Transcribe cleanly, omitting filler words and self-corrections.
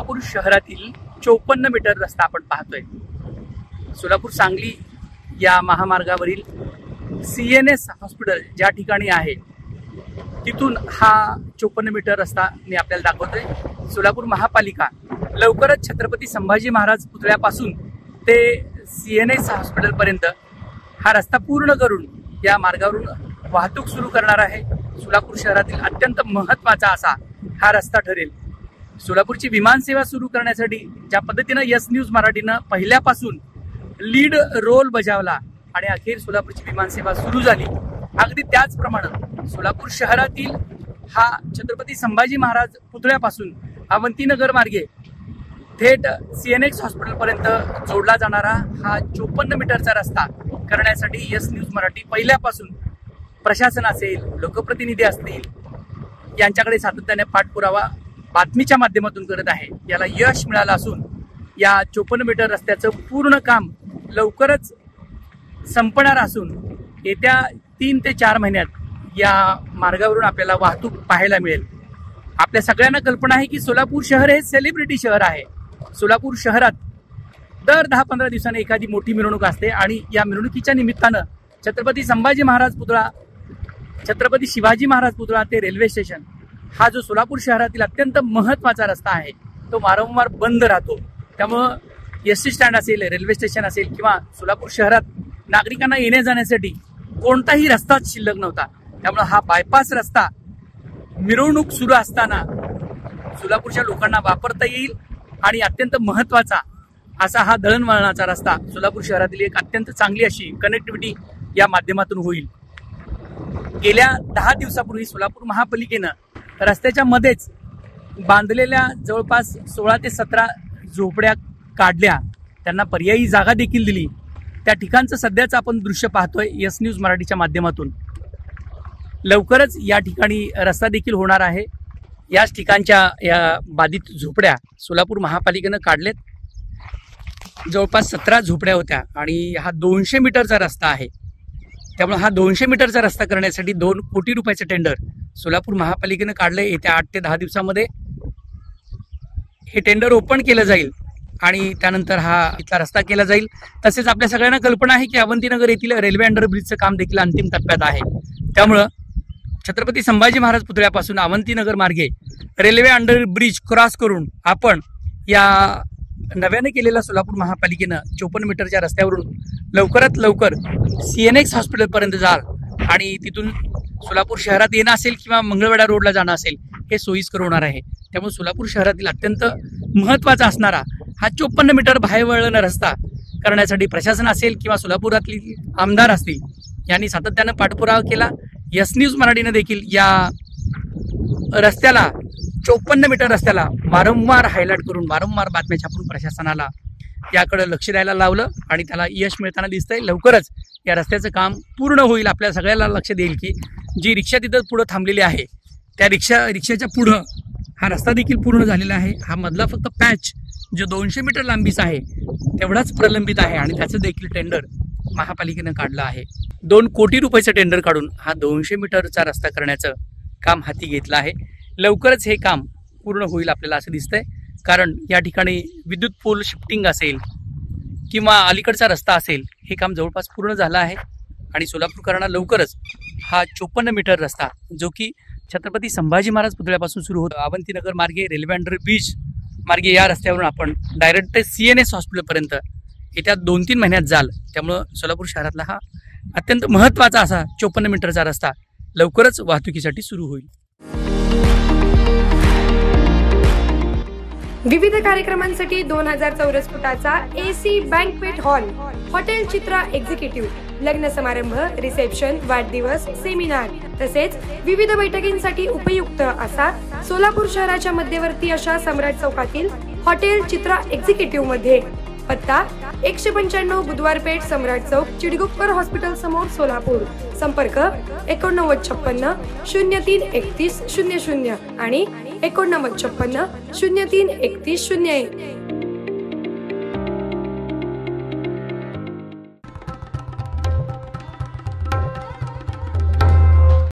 सोलापूर शहरातील 54 मीटर रस्ता आपण पाहतोय। सोलापूर सांगली या महामार्गावरील CNS हॉस्पिटल ज्या ठिकाणी आहे तिथून हा 54 मीटर रस्ता मी आपल्याला दाखवतोय। सोलापूर महापालिका लवकरच छत्रपती संभाजी महाराज पुतळ्यापासून ते CNS हॉस्पिटल पर्यंत हा रस्ता पूर्ण करून या मार्गावरून वाहतूक सुरू करणार आहे। सोलापूर शहरातील अत्यंत महत्त्वाचा असा हा रस्ता ठरेल। सोलापूरची विमान सेवा सुरू करण्यासाठी ज्या पद्धतीनं यस न्यूज मराठीनं पहिल्यापासून लीड रोल बजावला आणि अखेर सोलापूरची विमान सेवा सुरू झाली, अगदी त्याचप्रमाणे सोलापूर शहरातील हा छत्रपती संभाजी महाराज पुतळ्यापासून अवंतीनगर मार्गे थेट CNS हॉस्पिटलपर्यंत जोडला जाणारा हा 54 मीटरचा रस्ता करण्यासाठी यस न्यूज मराठी पहिल्यापासून प्रशासन असेल, लोकप्रतिनिधी असतील यांच्याकडे सातत्याने पाठपुरावा बातमीच्या माध्यमातून करत आहे। याला यश मिळालं असून या 54 मीटर रस्त्याचं पूर्ण काम लवकरच संपणार असून येत्या 3 ते 4 महिन्यात या मार्गावरून आपल्याला वाहतूक पाहायला मिळेल। आपल्या सगळ्यांना कल्पना आहे की सोलापूर शहर हे सेलिब्रिटी शहर आहे। सोलापूर शहरात दर 10-15 दिवसांनी एखादी मोठी मिरवणूक असते आणि या मिरवणुकीच्या निमित्तानं छत्रपती संभाजी महाराज पुतळा, छत्रपती शिवाजी महाराज पुतळा ते रेल्वे स्टेशन हा जो सोलापूर शहरातील अत्यंत महत्त्वाचा रस्ता आहे तो वारंवार बंद राहतो। त्यामुळं ST स्टँड असेल, रेल्वे स्टेशन असेल किंवा सोलापूर शहरात नागरिकांना येण्या जाण्यासाठी कोणताही रस्ताच शिल्लक नव्हता। त्यामुळे हा बायपास रस्ता मिरवणूक सुरू असताना सोलापूरच्या लोकांना वापरता येईल आणि अत्यंत महत्त्वाचा असा हा दळणवळणाचा रस्ता सोलापूर शहरातील एक अत्यंत चांगली अशी कनेक्टिव्हिटी या माध्यमातून होईल। गेल्या 10 दिवसापूर्वी सोलापूर महापालिकेनं रस्त्याच्या मध्येच बांधलेल्या जवळपास 16 ते 17 झोपड्या काढल्या, त्यांना पर्यायी जागा देखील दिली। त्या ठिकाणचं सध्याचं आपण दृश्य पाहतोय यस न्यूज मराठीच्या माध्यमातून। लवकरच या ठिकाणी रस्ता देखील होणार आहे। याच ठिकाणच्या या बाधित झोपड्या सोलापूर महापालिकेनं काढलेत। जवळपास 17 झोपड्या होत्या आणि हा 200 मीटरचा रस्ता आहे। त्यामुळे हा 200 मीटरचा रस्ता करण्यासाठी 2 कोटी रुपयाचं टेंडर सोलापूर महापालिकेनं काढलं। येत्या 8 ते 10 दिवसामध्ये हे टेंडर ओपन केलं जाईल आणि त्यानंतर हा इथला रस्ता केला जाईल। तसेच आपल्या सगळ्यांना कल्पना आहे की अवंतीनगर येथील रेल्वे अंडरब्रिजचं काम देखील अंतिम टप्प्यात आहे। त्यामुळं छत्रपती संभाजी महाराज पुतळ्यापासून अवंतीनगर मार्गे रेल्वे अंडरब्रिज क्रॉस करून आपण या नव्याने केलेल्या सोलापूर महापालिकेनं 54 मीटरच्या रस्त्यावरून लवकरात लवकर CNS हॉस्पिटलपर्यंत जाल आणि तिथून सोलापूर शहरात येणं असेल किंवा मंगळवेढा रोडला जाणं असेल हे सोयीस्कर होणार आहे। त्यामुळे सोलापूर शहरातील अत्यंत महत्त्वाचा असणारा हा 54 मीटर बाहेर वळण रस्ता करण्यासाठी प्रशासन असेल किंवा सोलापुरातली आमदार असतील यांनी सातत्यानं पाठपुरावा केला। यस न्यूज मराठीनं देखील या रस्त्याला 54 मीटर रस्त्याला वारंवार हायलाइट करून वारंवार बातम्या छापून प्रशासनाला याकडे लक्ष द्यायला लावलं आणि त्याला यश मिळताना दिसतंय। लवकरच या रस्त्याचं काम पूर्ण होईल। आपल्या सगळ्याला लक्ष देईल की जी रिक्षा तिथं पुढं थांबलेली आहे त्या रिक्षाच्या पुढं हा रस्ता देखील पूर्ण झालेला आहे। हा मधला फक्त पॅच जो 200 मीटर लांबीचा आहे तेवढाच प्रलंबित आहे आणि त्याचं देखील टेंडर महापालिकेनं काढलं आहे। 2 कोटी रुपयाचं टेंडर काढून हा 200 मीटरचा रस्ता करण्याचं काम हाती घेतलं आहे। लवकरच हे काम पूर्ण होईल आपल्याला असं दिसतंय, कारण या ठिकाणी विद्युत पोल शिफ्टिंग असेल किंवा अलीकडचा रस्ता असेल हे काम जवळपास पूर्ण झालं आहे आणि सोलापूरकरांना लवकरच हा 54 मीटर रस्ता जो की छत्रपती संभाजी महाराज पुतळ्यापासून सुरू होतो अवंतीनगर मार्गे रेल्वे अंडरब्रिज मार्गे या रस्त्यावरून आपण डायरेक्ट ते CNS हॉस्पिटलपर्यंत येत्या 2-3 महिन्यात जाल। त्यामुळं सोलापूर शहरातला हा अत्यंत महत्त्वाचा असा 54 मीटरचा रस्ता लवकरच वाहतुकीसाठी सुरू होईल। विविध कार्यक्रमांसाठी 2000 चौरस फुटाचा AC बँक्वेट हॉल, हॉटेल चित्रा एक्झिक्युटिव्ह, लग्न समारंभ, रिसेप्शन, वाढदिवस, सेमिनार तसेच विविध बैठकींसाठी उपयुक्त असा सोलापूर शहराच्या मध्यवर्ती अशा सम्राट चौकातील हॉटेल चित्रा एक्झिक्युटिव्ह मध्ये पत्ता 195 बुधवार पेठ, सम्राट चौक, चिडगुप्पर हॉस्पिटल समोर, सोलापूर। संपर्क 8956 03 31 00 आणि 8956 03 31 01।